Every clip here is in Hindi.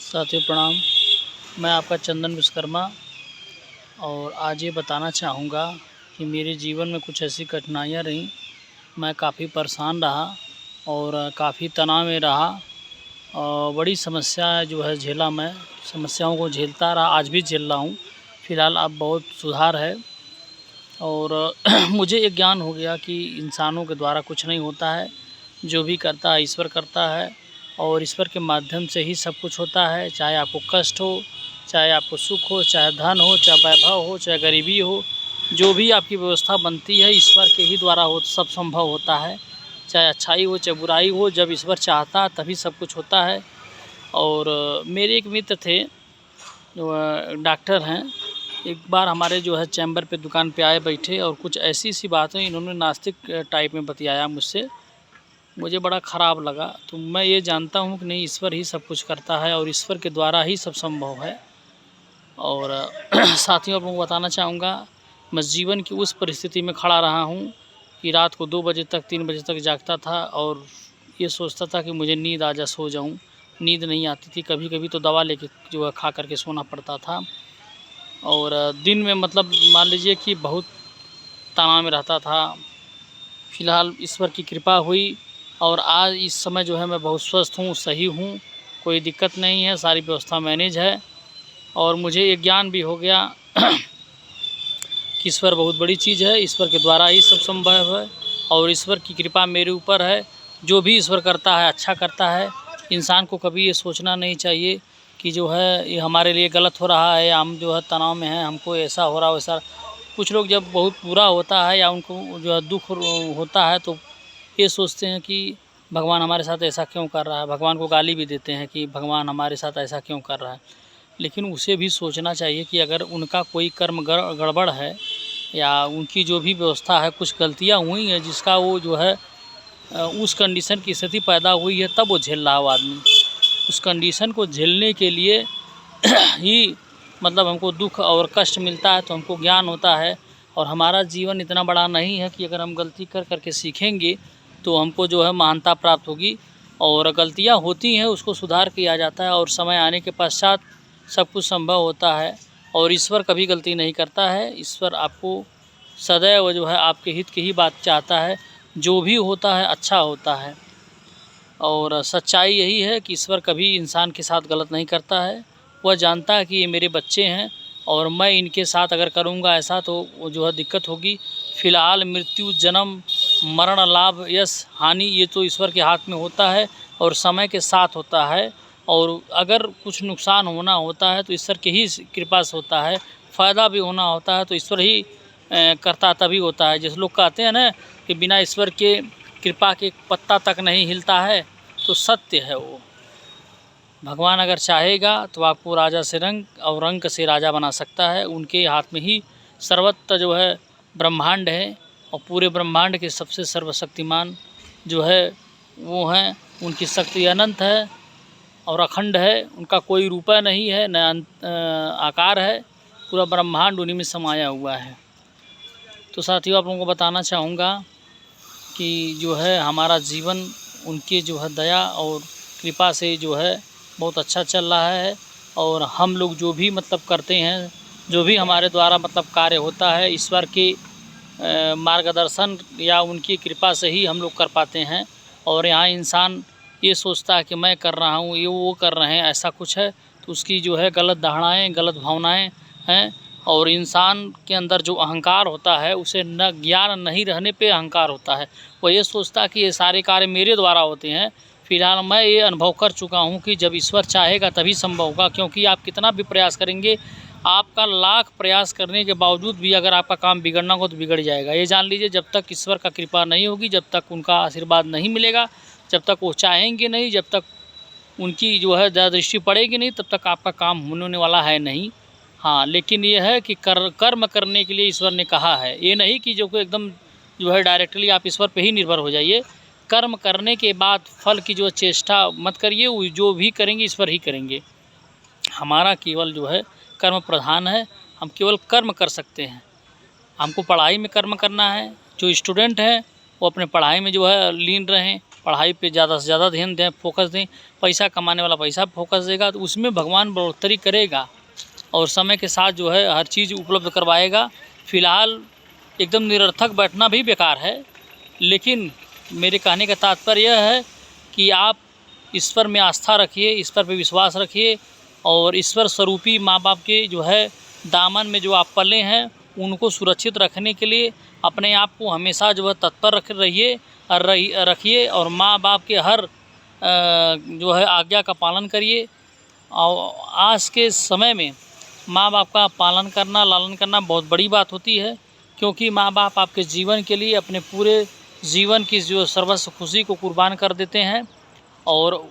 साथियों प्रणाम। मैं आपका चंदन विश्वकर्मा और आज ये बताना चाहूँगा कि मेरे जीवन में कुछ ऐसी कठिनाइयाँ रहीं। मैं काफ़ी परेशान रहा और काफ़ी तनाव में रहा और बड़ी समस्या जो है झेला। मैं समस्याओं को झेलता रहा, आज भी झेल रहा हूँ। फ़िलहाल अब बहुत सुधार है और मुझे एक ज्ञान हो गया कि इंसानों के द्वारा कुछ नहीं होता है, जो भी करता है ईश्वर करता है और ईश्वर के माध्यम से ही सब कुछ होता है। चाहे आपको कष्ट हो, चाहे आपको सुख हो, चाहे धन हो, चाहे वैभव हो, चाहे गरीबी हो, जो भी आपकी व्यवस्था बनती है ईश्वर के ही द्वारा हो, सब संभव होता है। चाहे अच्छाई हो, चाहे बुराई हो, जब ईश्वर चाहता है तभी सब कुछ होता है। और मेरे एक मित्र थे जो डॉक्टर हैं। एक बार हमारे जो है चैम्बर पे दुकान पे आए बैठे और कुछ ऐसी सी बातें इन्होंने नास्तिक टाइप में बतियाया मुझसे। मुझे बड़ा ख़राब लगा। तो मैं ये जानता हूँ कि नहीं, ईश्वर ही सब कुछ करता है और ईश्वर के द्वारा ही सब संभव है। और साथियों, आप लोगों को बताना चाहूँगा, मैं जीवन की उस परिस्थिति में खड़ा रहा हूँ कि रात को 2 बजे तक 3 बजे तक जागता था और ये सोचता था कि मुझे नींद आ जाए, सो जाऊँ। नींद नहीं आती थी, कभी कभी तो दवा लेके जो है खा करके सोना पड़ता था। और दिन में मतलब मान लीजिए कि बहुत तनाव में रहता था। फ़िलहाल ईश्वर की कृपा हुई और आज इस समय जो है मैं बहुत स्वस्थ हूँ, सही हूँ, कोई दिक्कत नहीं है, सारी व्यवस्था मैनेज है। और मुझे ये ज्ञान भी हो गया कि ईश्वर बहुत बड़ी चीज़ है, ईश्वर के द्वारा ही सब संभव है और ईश्वर की कृपा मेरे ऊपर है। जो भी ईश्वर करता है अच्छा करता है। इंसान को कभी ये सोचना नहीं चाहिए कि जो है ये हमारे लिए गलत हो रहा है, हम जो है तनाव में हैं, हमको ऐसा हो रहा वैसा। कुछ लोग जब बहुत बुरा होता है या उनको जो है दुख होता है तो ये सोचते हैं कि भगवान हमारे साथ ऐसा क्यों कर रहा है। भगवान को गाली भी देते हैं कि भगवान हमारे साथ ऐसा क्यों कर रहा है। लेकिन उसे भी सोचना चाहिए कि अगर उनका कोई कर्म गड़बड़ है या उनकी जो भी व्यवस्था है, कुछ गलतियाँ हुई हैं जिसका वो जो है उस कंडीशन की स्थिति पैदा हुई है, तब वो झेल रहा हो आदमी। उस कंडीशन को झेलने के लिए ही मतलब हमको दुख और कष्ट मिलता है, तो हमको ज्ञान होता है। और हमारा जीवन इतना बड़ा नहीं है कि अगर हम गलती कर करके सीखेंगे तो हमको जो है महानता प्राप्त होगी। और गलतियां होती हैं, उसको सुधार किया जाता है और समय आने के पश्चात सब कुछ संभव होता है। और ईश्वर कभी गलती नहीं करता है। ईश्वर आपको सदैव जो है आपके हित की ही बात चाहता है। जो भी होता है अच्छा होता है और सच्चाई यही है कि ईश्वर कभी इंसान के साथ गलत नहीं करता है। वह जानता है कि ये मेरे बच्चे हैं और मैं इनके साथ अगर करूँगा ऐसा तो वो जो है दिक्कत होगी। फ़िलहाल मृत्यु, जन्म, मरण, लाभ, यश, हानि ये तो ईश्वर के हाथ में होता है और समय के साथ होता है। और अगर कुछ नुकसान होना होता है तो ईश्वर की ही कृपा से होता है। फ़ायदा भी होना होता है तो ईश्वर ही करता तभी होता है। जैसे लोग कहते हैं ना कि बिना ईश्वर के कृपा के पत्ता तक नहीं हिलता है, तो सत्य है वो। भगवान अगर चाहेगा तो आपको राजा से रंक और रंक से राजा बना सकता है। उनके हाथ में ही सर्वत्र जो है ब्रह्मांड है और पूरे ब्रह्मांड के सबसे सर्वशक्तिमान जो है वो हैं। उनकी शक्ति अनंत है और अखंड है। उनका कोई रूपा नहीं है, न आकार है। पूरा ब्रह्मांड उन्हीं में समाया हुआ है। तो साथियों, आप लोगों को बताना चाहूँगा कि जो है हमारा जीवन उनकी जो है दया और कृपा से जो है बहुत अच्छा चल रहा है। और हम लोग जो भी मतलब करते हैं, जो भी हमारे द्वारा मतलब कार्य होता है, ईश्वर के मार्गदर्शन या उनकी कृपा से ही हम लोग कर पाते हैं। और यहाँ इंसान ये सोचता है कि मैं कर रहा हूँ, ये वो कर रहे हैं, ऐसा कुछ है, तो उसकी जो है गलत धारणाएँ, गलत भावनाएँ हैं। और इंसान के अंदर जो अहंकार होता है, उसे न ज्ञान नहीं रहने पे अहंकार होता है। वो ये सोचता है कि ये सारे कार्य मेरे द्वारा होते हैं। फ़िलहाल मैं ये अनुभव कर चुका हूँ कि जब ईश्वर चाहेगा तभी संभव होगा। क्योंकि आप कितना भी प्रयास करेंगे, आपका लाख प्रयास करने के बावजूद भी अगर आपका काम बिगड़ना हो तो बिगड़ जाएगा। ये जान लीजिए, जब तक ईश्वर का कृपा नहीं होगी, जब तक उनका आशीर्वाद नहीं मिलेगा, जब तक वो चाहेंगे नहीं, जब तक उनकी जो है दया दृष्टि पड़ेगी नहीं, तब तक आपका काम होने वाला है नहीं। हाँ, लेकिन ये है कि कर्म करने के लिए ईश्वर ने कहा है। ये नहीं कि जो एकदम जो है डायरेक्टली आप ईश्वर पे ही निर्भर हो जाइए। कर्म करने के बाद फल की जो चेष्टा मत करिए, जो भी करेंगे ईश्वर ही करेंगे। हमारा केवल जो है कर्म प्रधान है, हम केवल कर्म कर सकते हैं। हमको पढ़ाई में कर्म करना है। जो स्टूडेंट हैं वो अपने पढ़ाई में जो है लीन रहें, पढ़ाई पे ज़्यादा से ज़्यादा ध्यान दें, फोकस दें। पैसा कमाने वाला पैसा फोकस देगा तो उसमें भगवान बढ़ोतरी करेगा और समय के साथ जो है हर चीज़ उपलब्ध करवाएगा। फ़िलहाल एकदम निरर्थक बैठना भी बेकार है, लेकिन मेरे कहने का तात्पर्य यह है कि आप ईश्वर में आस्था रखिए, ईश्वर पे विश्वास रखिए और ईश्वर स्वरूपी माँ बाप के जो है दामन में जो आप पले हैं उनको सुरक्षित रखने के लिए अपने आप को हमेशा जो है तत्पर रखिए और माँ बाप के हर जो है आज्ञा का पालन करिए। और आज के समय में माँ बाप का पालन करना, लालन करना बहुत बड़ी बात होती है, क्योंकि माँ बाप आपके जीवन के लिए अपने पूरे जीवन की जो सर्वस्व खुशी को कुर्बान कर देते हैं और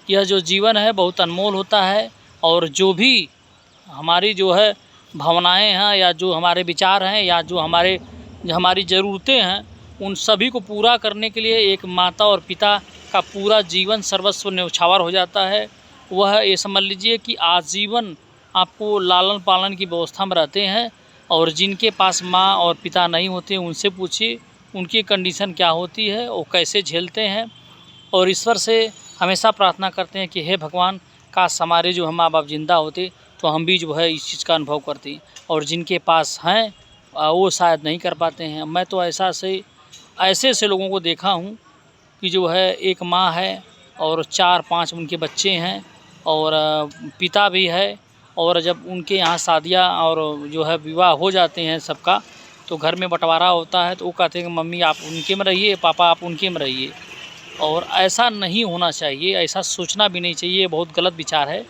यह जो जीवन है बहुत अनमोल होता है। और जो भी हमारी जो है भावनाएं हैं या जो हमारे विचार हैं या जो हमारी ज़रूरतें हैं, उन सभी को पूरा करने के लिए एक माता और पिता का पूरा जीवन सर्वस्व न्यौछावर हो जाता है। वह ये समझ लीजिए कि आजीवन आपको लालन पालन की व्यवस्था में रहते हैं। और जिनके पास माँ और पिता नहीं होते उनसे पूछिए उनकी कंडीशन क्या होती है, वो कैसे झेलते हैं। और ईश्वर से हमेशा प्रार्थना करते हैं कि हे भगवान, काश हमारे जो माँ बाप जिंदा होते तो हम भी जो है इस चीज़ का अनुभव करते। और जिनके पास हैं वो शायद नहीं कर पाते हैं। मैं तो ऐसे लोगों को देखा हूँ कि जो है एक माँ है और 4-5 उनके बच्चे हैं और पिता भी है, और जब उनके यहाँ शादियाँ और जो है विवाह हो जाते हैं सबका, तो घर में बंटवारा होता है तो वो कहते हैं कि मम्मी आप उनके में रहिए, पापा आप उनके में रहिए। और ऐसा नहीं होना चाहिए, ऐसा सोचना भी नहीं चाहिए, ये बहुत गलत विचार है।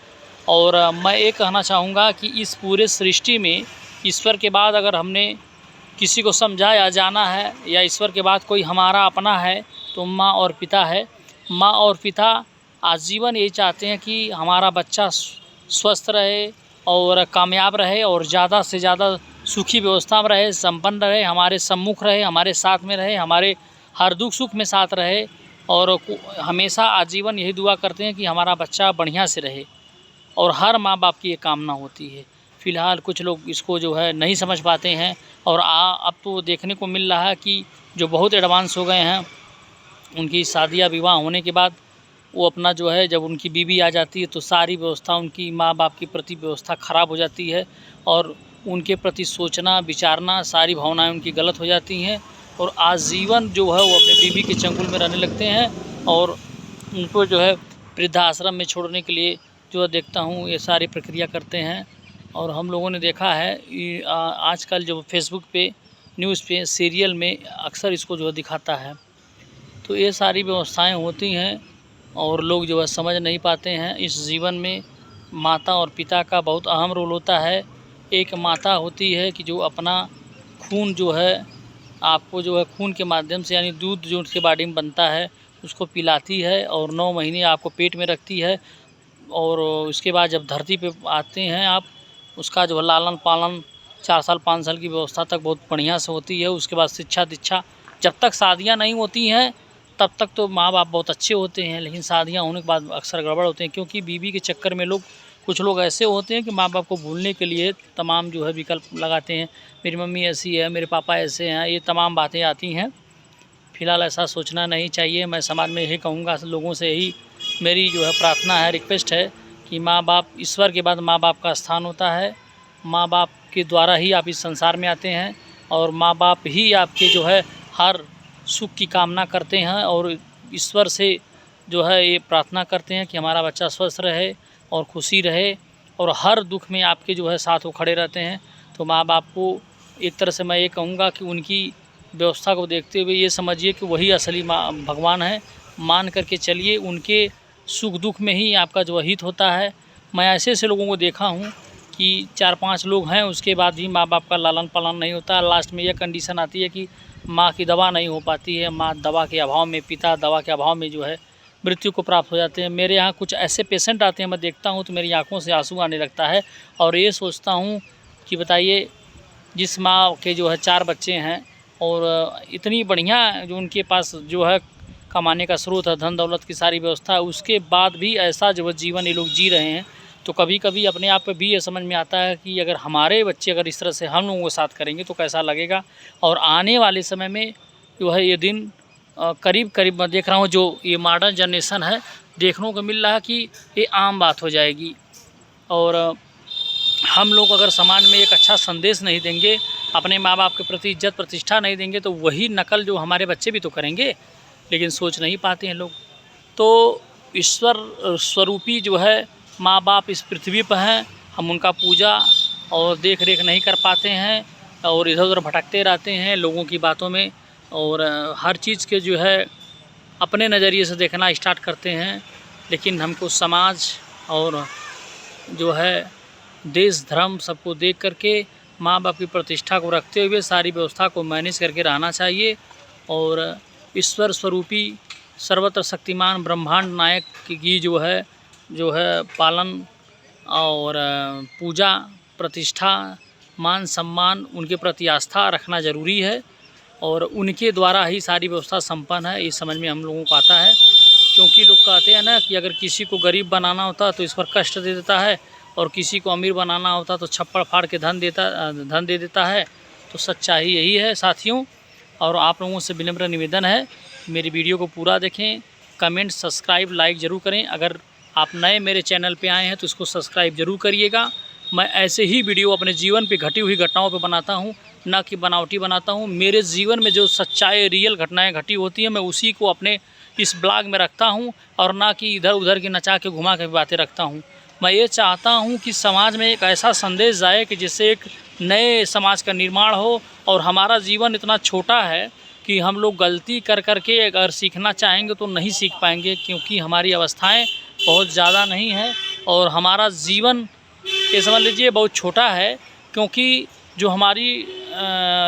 और मैं ये कहना चाहूँगा कि इस पूरे सृष्टि में ईश्वर के बाद अगर हमने किसी को समझा या जाना है या ईश्वर के बाद कोई हमारा अपना है तो माँ और पिता है। माँ और पिता आजीवन यही चाहते हैं कि हमारा बच्चा स्वस्थ रहे और कामयाब रहे और ज़्यादा से ज़्यादा सुखी व्यवस्था में रहे, संपन्न रहे, हमारे सम्मुख रहे, हमारे साथ में रहे, हमारे हर दुख सुख में साथ रहे। और हमेशा आजीवन यही दुआ करते हैं कि हमारा बच्चा बढ़िया से रहे, और हर माँ बाप की ये कामना होती है। फ़िलहाल कुछ लोग इसको जो है नहीं समझ पाते हैं और अब तो देखने को मिल रहा है कि जो बहुत एडवांस हो गए हैं, उनकी शादियाँ विवाह होने के बाद वो अपना जो है जब उनकी बीवी आ जाती है तो सारी व्यवस्था उनकी माँ बाप के प्रति व्यवस्था ख़राब हो जाती है और उनके प्रति सोचना विचारना सारी भावनाएं उनकी गलत हो जाती हैं और आजीवन जो है वो अपने बीवी के चंगुल में रहने लगते हैं और उनको जो है वृद्धाश्रम में छोड़ने के लिए जो है देखता हूँ ये सारी प्रक्रिया करते हैं। और हम लोगों ने देखा है आजकल जो फेसबुक पे न्यूज़ पे सीरियल में अक्सर इसको जो दिखाता है। तो ये सारी व्यवस्थाएं होती हैं और लोग जो है समझ नहीं पाते हैं। इस जीवन में माता और पिता का बहुत अहम रोल होता है। एक माता होती है कि जो अपना खून जो है आपको जो है खून के माध्यम से यानी दूध जो उसके बॉडी में बनता है उसको पिलाती है और 9 महीने आपको पेट में रखती है। और उसके बाद जब धरती पे आते हैं आप, उसका जो है लालन पालन 4 साल 5 साल की व्यवस्था तक बहुत बढ़िया से होती है। उसके बाद शिक्षा दीक्षा, जब तक शादियां नहीं होती हैं तब तक तो माँ बाप बहुत अच्छे होते हैं, लेकिन शादियां होने के बाद अक्सर गड़बड़ होते हैं, क्योंकि बीवी के चक्कर में कुछ लोग ऐसे होते हैं कि माँ बाप को भूलने के लिए तमाम जो है विकल्प लगाते हैं। मेरी मम्मी ऐसी है, मेरे पापा ऐसे हैं, ये तमाम बातें आती हैं। फ़िलहाल ऐसा सोचना नहीं चाहिए। मैं समाज में यही कहूँगा, लोगों से यही मेरी जो है प्रार्थना है, रिक्वेस्ट है कि माँ बाप, ईश्वर के बाद माँ बाप का स्थान होता है। माँ बाप के द्वारा ही आप इस संसार में आते हैं और माँ बाप ही आपके जो है हर सुख की कामना करते हैं और ईश्वर से जो है ये प्रार्थना करते हैं कि हमारा बच्चा स्वस्थ रहे और खुशी रहे और हर दुख में आपके जो है साथ वो खड़े रहते हैं। तो माँ बाप को एक तरह से मैं ये कहूँगा कि उनकी व्यवस्था को देखते हुए ये समझिए कि वही असली भगवान है। मान करके चलिए, उनके सुख दुख में ही आपका जो हित होता है। मैं ऐसे लोगों को देखा हूँ कि 4-5 लोग हैं, उसके बाद भी माँ बाप का लालन पालन नहीं होता। लास्ट में यह कंडीशन आती है कि माँ की दवा नहीं हो पाती है, माँ दवा के अभाव में, पिता दवा के अभाव में जो है मृत्यु को प्राप्त हो जाते हैं। मेरे यहाँ कुछ ऐसे पेशेंट आते हैं, मैं देखता हूँ तो मेरी आंखों से आंसू आने लगता है और ये सोचता हूँ कि बताइए, जिस माँ के जो है 4 बच्चे हैं और इतनी बढ़िया जो उनके पास जो है कमाने का स्रोत है, धन दौलत की सारी व्यवस्था है, उसके बाद भी ऐसा जो है जीवन ये लोग जी रहे हैं। तो कभी कभी अपने आप पे भी ये समझ में आता है कि अगर हमारे बच्चे अगर इस तरह से हम लोगों के साथ करेंगे तो कैसा लगेगा। और आने वाले समय में जो है ये दिन करीब करीब मैं देख रहा हूँ जो ये मॉडर्न जनरेशन है, देखने को मिल रहा है कि ये आम बात हो जाएगी। और हम लोग अगर समाज में एक अच्छा संदेश नहीं देंगे, अपने माँ बाप के प्रति इज्जत प्रतिष्ठा नहीं देंगे, तो वही नकल जो हमारे बच्चे भी तो करेंगे, लेकिन सोच नहीं पाते हैं लोग। तो ईश्वर स्वरूपी जो है माँ बाप इस पृथ्वी पर हैं, हम उनका पूजा और देख रेख नहीं कर पाते हैं और इधर उधर भटकते रहते हैं लोगों की बातों में, और हर चीज़ के जो है अपने नज़रिए से देखना स्टार्ट करते हैं। लेकिन हमको समाज और जो है देश धर्म सबको देख करके माँ बाप की प्रतिष्ठा को रखते हुए सारी व्यवस्था को मैनेज करके रहना चाहिए। और ईश्वर स्वरूपी सर्वत्र शक्तिमान ब्रह्मांड नायक की जो है पालन और पूजा प्रतिष्ठा मान सम्मान उनके प्रति आस्था रखना ज़रूरी है, और उनके द्वारा ही सारी व्यवस्था संपन्न है, ये समझ में हम लोगों को आता है। क्योंकि लोग कहते हैं ना कि अगर किसी को गरीब बनाना होता तो इस पर कष्ट दे देता है, और किसी को अमीर बनाना होता तो छप्पड़ फाड़ के धन दे देता है। तो सच्चाई यही है साथियों। और आप लोगों से विनम्र निवेदन है, मेरी वीडियो को पूरा देखें, कमेंट सब्सक्राइब लाइक ज़रूर करें। अगर आप नए मेरे चैनल पे आए हैं तो इसको सब्सक्राइब ज़रूर करिएगा। मैं ऐसे ही वीडियो अपने जीवन पे घटी हुई घटनाओं पे बनाता हूँ, ना कि बनावटी बनाता हूँ। मेरे जीवन में जो सच्चाई रियल घटनाएं घटी होती हैं मैं उसी को अपने इस ब्लॉग में रखता हूँ, और ना कि इधर उधर की नचा के घुमा के बातें रखता हूँ। मैं ये चाहता हूँ कि समाज में एक ऐसा संदेश जाए कि जिससे एक नए समाज का निर्माण हो। और हमारा जीवन इतना छोटा है कि हम लोग गलती कर के अगर सीखना चाहेंगे तो नहीं सीख पाएंगे, क्योंकि हमारी अवस्थाएं बहुत ज़्यादा नहीं है और हमारा जीवन ये समझ लीजिए बहुत छोटा है। क्योंकि जो हमारी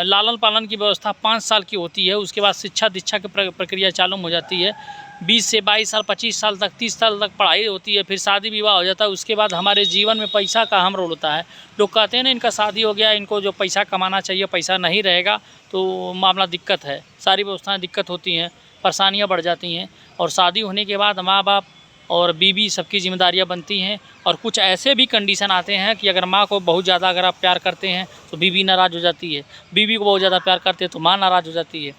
लालन पालन की व्यवस्था 5 साल की होती है, उसके बाद शिक्षा दीक्षा की प्रक्रिया चालू हो जाती है। 20 से 22 साल 25 साल तक 30 साल तक पढ़ाई होती है, फिर शादी विवाह हो जाता है। उसके बाद हमारे जीवन में पैसा का अहम रोल होता है। लोग कहते हैं ना इनका शादी हो गया, इनको जो पैसा कमाना चाहिए पैसा नहीं रहेगा तो मामला दिक्कत है, सारी व्यवस्थाएं दिक्कत होती हैं, परेशानियां बढ़ जाती हैं। और शादी होने के बाद माँ बाप और बीवी सबकी जिम्मेदारियां बनती हैं। और कुछ ऐसे भी कंडीशन आते हैं कि अगर माँ को बहुत ज़्यादा अगर आप प्यार करते हैं तो बीवी नाराज़ हो जाती है, बीवी को बहुत ज़्यादा प्यार करते हैं तो माँ नाराज़ हो जाती है।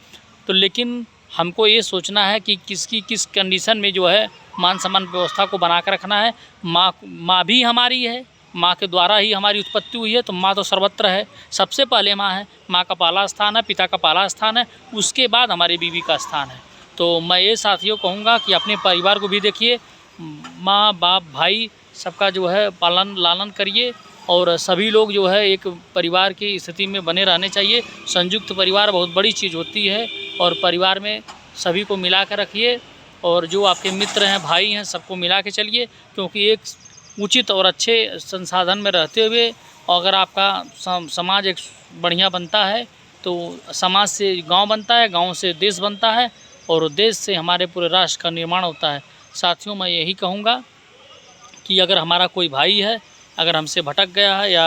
तो लेकिन हमको ये सोचना है कि किसकी किस कंडीशन में जो है मान सम्मान व्यवस्था को बना कर रखना है। माँ भी हमारी है, माँ के द्वारा ही हमारी उत्पत्ति हुई है, तो माँ तो सर्वत्र है। सबसे पहले माँ है, माँ का पहला स्थान है, पिता का पहला स्थान है, उसके बाद हमारी बीवी का स्थान है। तो मैं ये साथियों कहूँगा कि अपने परिवार को भी देखिए, माँ बाप भाई सबका जो है पालन लालन करिए, और सभी लोग जो है एक परिवार की स्थिति में बने रहने चाहिए। संयुक्त परिवार बहुत बड़ी चीज़ होती है, और परिवार में सभी को मिला कर रखिए, और जो आपके मित्र हैं भाई हैं सबको मिला के चलिए। क्योंकि एक उचित और अच्छे संसाधन में रहते हुए अगर आपका समाज एक बढ़िया बनता है तो समाज से गांव बनता है, गांव से देश बनता है, और देश से हमारे पूरे राष्ट्र का निर्माण होता है। साथियों मैं यही कहूँगा कि अगर हमारा कोई भाई है अगर हमसे भटक गया है या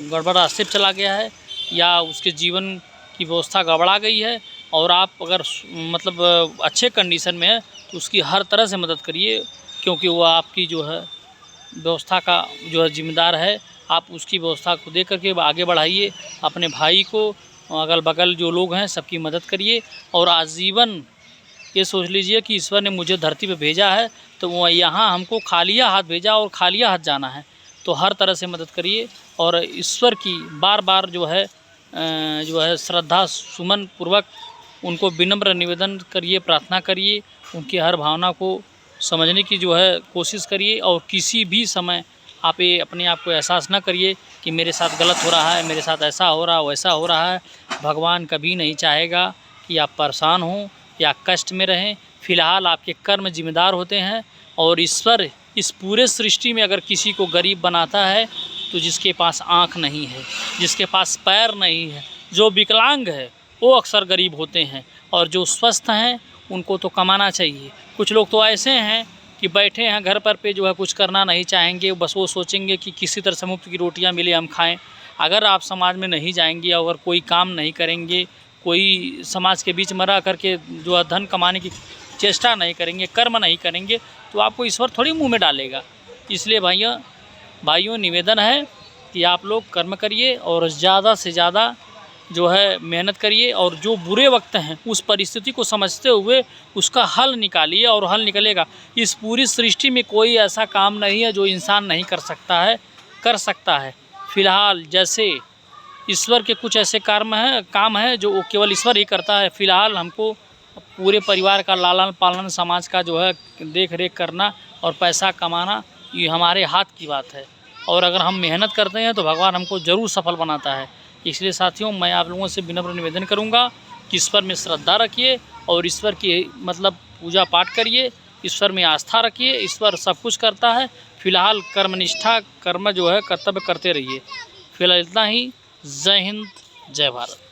गड़बड़ रास्ते पर चला गया है या उसके जीवन की व्यवस्था गड़बड़ा गई है, और आप अगर मतलब अच्छे कंडीशन में है तो उसकी हर तरह से मदद करिए, क्योंकि वो आपकी जो है व्यवस्था का जो है जिम्मेदार है। आप उसकी व्यवस्था को देख करके आगे बढ़ाइए। अपने भाई को अगल बगल जो लोग हैं सबकी मदद करिए, और आजीवन ये सोच लीजिए कि ईश्वर ने मुझे धरती पे भेजा है तो वो यहाँ हमको खालिया हाथ भेजा और खालिया हाथ जाना है। तो हर तरह से मदद करिए, और ईश्वर की बार बार जो है श्रद्धा सुमन पूर्वक उनको विनम्र निवेदन करिए, प्रार्थना करिए, उनकी हर भावना को समझने की जो है कोशिश करिए। और किसी भी समय आप ये अपने आप को एहसास ना करिए कि मेरे साथ गलत हो रहा है, मेरे साथ ऐसा हो रहा है वैसा हो रहा है। भगवान कभी नहीं चाहेगा कि आप परेशान हों या कष्ट में रहें। फ़िलहाल आपके कर्म जिम्मेदार होते हैं, और ईश्वर इस पूरे सृष्टि में अगर किसी को गरीब बनाता है तो जिसके पास आँख नहीं है, जिसके पास पैर नहीं है, जो विकलांग है वो अक्सर गरीब होते हैं, और जो स्वस्थ हैं उनको तो कमाना चाहिए। कुछ लोग तो ऐसे हैं कि बैठे हैं घर पर पे जो है कुछ करना नहीं चाहेंगे, बस वो सोचेंगे कि किसी तरह से मुफ्त की रोटियां मिले हम खाएं। अगर आप समाज में नहीं जाएंगे, अगर कोई काम नहीं करेंगे, कोई समाज के बीच में रह करके जो है धन कमाने की चेष्टा नहीं करेंगे, कर्म नहीं करेंगे, तो आपको ईश्वर थोड़ी मुँह में डालेगा। इसलिए भाइयों निवेदन है कि आप लोग कर्म करिए और ज़्यादा से ज़्यादा जो है मेहनत करिए और जो बुरे वक्त हैं उस परिस्थिति को समझते हुए उसका हल निकालिए और हल निकलेगा। इस पूरी सृष्टि में कोई ऐसा काम नहीं है जो इंसान नहीं कर सकता है। फ़िलहाल जैसे ईश्वर के कुछ ऐसे काम हैं जो केवल ईश्वर ही करता है। फ़िलहाल हमको पूरे परिवार का लालन पालन, समाज का जो है देख रेख करना और पैसा कमाना, ये हमारे हाथ की बात है। और अगर हम मेहनत करते हैं तो भगवान हमको ज़रूर सफल बनाता है। इसलिए साथियों, मैं आप लोगों से विनम्र निवेदन करूंगा कि ईश्वर में श्रद्धा रखिए और ईश्वर की मतलब पूजा पाठ करिए, ईश्वर में आस्था रखिए। ईश्वर सब कुछ करता है। फिलहाल कर्मनिष्ठा कर्म जो है कर्तव्य करते रहिए। फिलहाल इतना ही। जय हिंद, जय भारत।